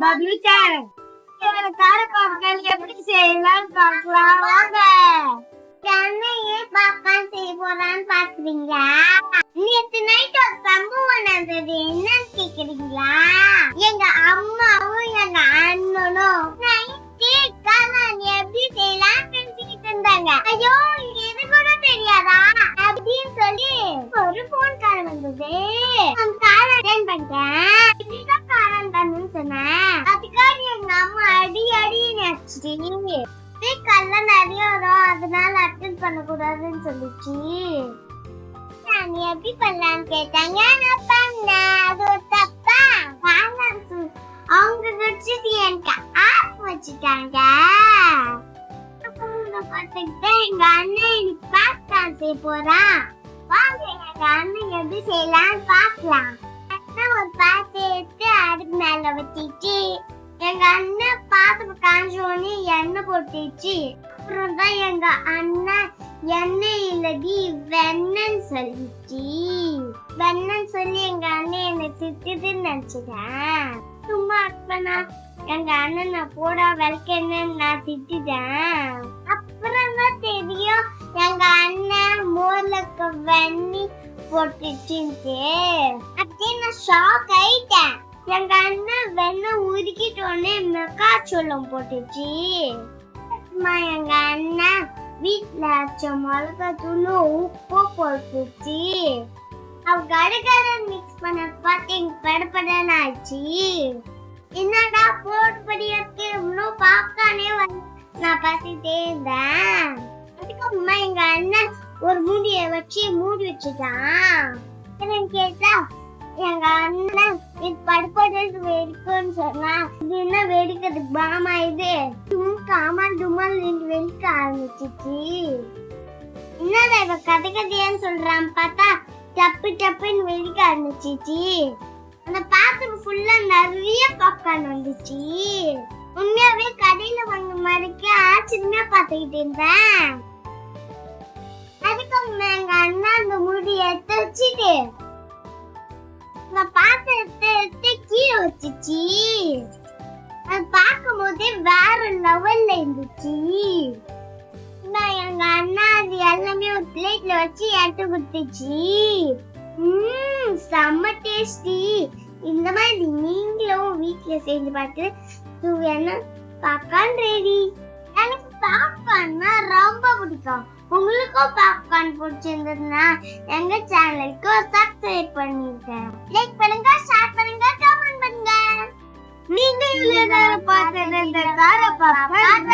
Bablu channel. காரப்பாக்கள் எப்படி செய்யலாம்னு பார்க்கலாம் வாங்க. சென்னையே பாப்கார்ன் செய்ய போறான்னு பாக்குறீங்களா? நேத்து நைட் ஒரு சம்பவம் நடந்தது. என்னன்னு கேக்குறீங்களா? எங்க அம்மாவும் எங்க அண்ணனும் நைட்டே காளான் எப்படி செய்யலாம் பேசிக்கிட்டு இருந்தாங்க. ஐயோ இது கூட தெரியாதா அப்படின்னு சொல்லி ஒரு போன் கால் வந்தது. கால் அட்டென்ட் பண்ணிட்டேன். இப்படிதான் காளான் பண்ணுன்னு சொன்னேன். அதுக்காக எங்க அம்மா அடி நடிச்சிட்டு கல்ல நிறைய வரும், அதனால அட்டென்ட் பண்ண கூடாதுன்னு சொல்லிச்சு. நான் எப்படி பண்ணலான்னு கேட்டாங்க. நான் பண்ணேன். அது ஒரு தப்பா? அவங்க வச்சுட்டு எனக்கு ஆப் வச்சுட்டாங்க. எங்க அண்ணன் எனக்கு பாப்கார்ன் செய்ய போறான். வாங்க எங்க அண்ணன் எப்படி செய்யலாம்னு பாக்கலாம். ஒரு பாத்து எடுத்து அடுப்பு மேல வச்சிட்டு எங்க அண்ணன் பாத்து காஞ்சோன்னு எண்ணெய் போட்டுச்சு. அப்புறம் தான் எங்க அண்ணன் எண்ணெய் இல்லடி வெண்ணன்னு சொல்லிச்சு. வெண்ணன்னு சொல்லி எங்க அண்ணன் என்னை திட்டுதுன்னு நினைச்சிட்டேன். சும்மா அப்பனா எங்க அண்ணன் நான் போடா விளக்கன்னு நான் திட்டுட்டேன். அப்புறம் தான் தெரியும் எங்க அண்ணன் மோர்லக்க வெண்ணி போட்டுச்சுன்ட்டு. அப்படியே நான் ஷாக் ஆயிட்டேன். எங்க அண்ணன் வெண்ணெய் உருக்கிட்டோன்னே மெக்காச்சோளம் போட்டுச்சு. எங்க அண்ணன் வீட்டுல அரைச்ச மிளகாத்தூள் உப்பு போட்டுச்சு. அவ கடற்கரை மிக்ஸ் பண்ண பார்த்து எங்க படப்படன்னு ஆச்சு. என்னடா போட்டுபடியாக்கு இவ்வளவு பாப்கார்னே வந்து நான் பார்த்துட்டே இருந்தேன். அதுக்கப்புறமா எங்க அண்ணன் ஒரு மூடிய வச்சு மூடி வச்சுட்டான். கேட்டா எங்க அண்ணன் இது படுப்பட்டு வெடிக்கும்னு சொன்னா, இது என்ன வெடிக்கிறதுக்கு பாமா இது காமல் டுமல் வெடிக்க ஆரம்பிச்சிச்சு. என்னடா இவ கதையான்னு சொல்றான்னு பார்த்தா டப்புன்னு வெடிக்க ஆரம்பிச்சிச்சு. அந்த பாத்திரம் ஃபுல்லா நிறைய பாப்கார்ன் வந்துச்சு. உண்மையாவே கடையில வாங்க மாதிரிக்கு ஆச்சரியமா பார்த்துக்கிட்டு இருந்தேன். அதுக்கு எங்க அண்ணா அந்த மூடி எடுத்து வச்சுட்டு பாத்திரத்தை கீழே வச்சிச்சு. அது பார்க்கும் போதே வேற லெவல்ல இருந்துச்சு. எங்க அண்ணா அது எல்லாமே ஒரு பிளேட்ல வச்சு எடுத்து கொடுத்துச்சு. செம்ம டேஸ்டி. இந்த மாதிரி நீங்களும் வீட்ல செஞ்சு பார்த்து பாப்கார்ன் ரெடி. எனக்கு பாப்கார்ன்னா ரொம்ப பிடிக்கும். உங்களுக்கும் பாப்கார்ன் பிடிச்சிருந்ததுன்னா எங்க சேனலுக்கு சப்ஸ்கிரைப் பண்ணிருக்கேன். லைக் பண்ணுங்க, ஷேர் பண்ணுங்க, கமெண்ட் பண்ணுங்க. நீங்க இவ்வளவு நேரம் பார்த்தது இந்த கார பாப்கார்ன்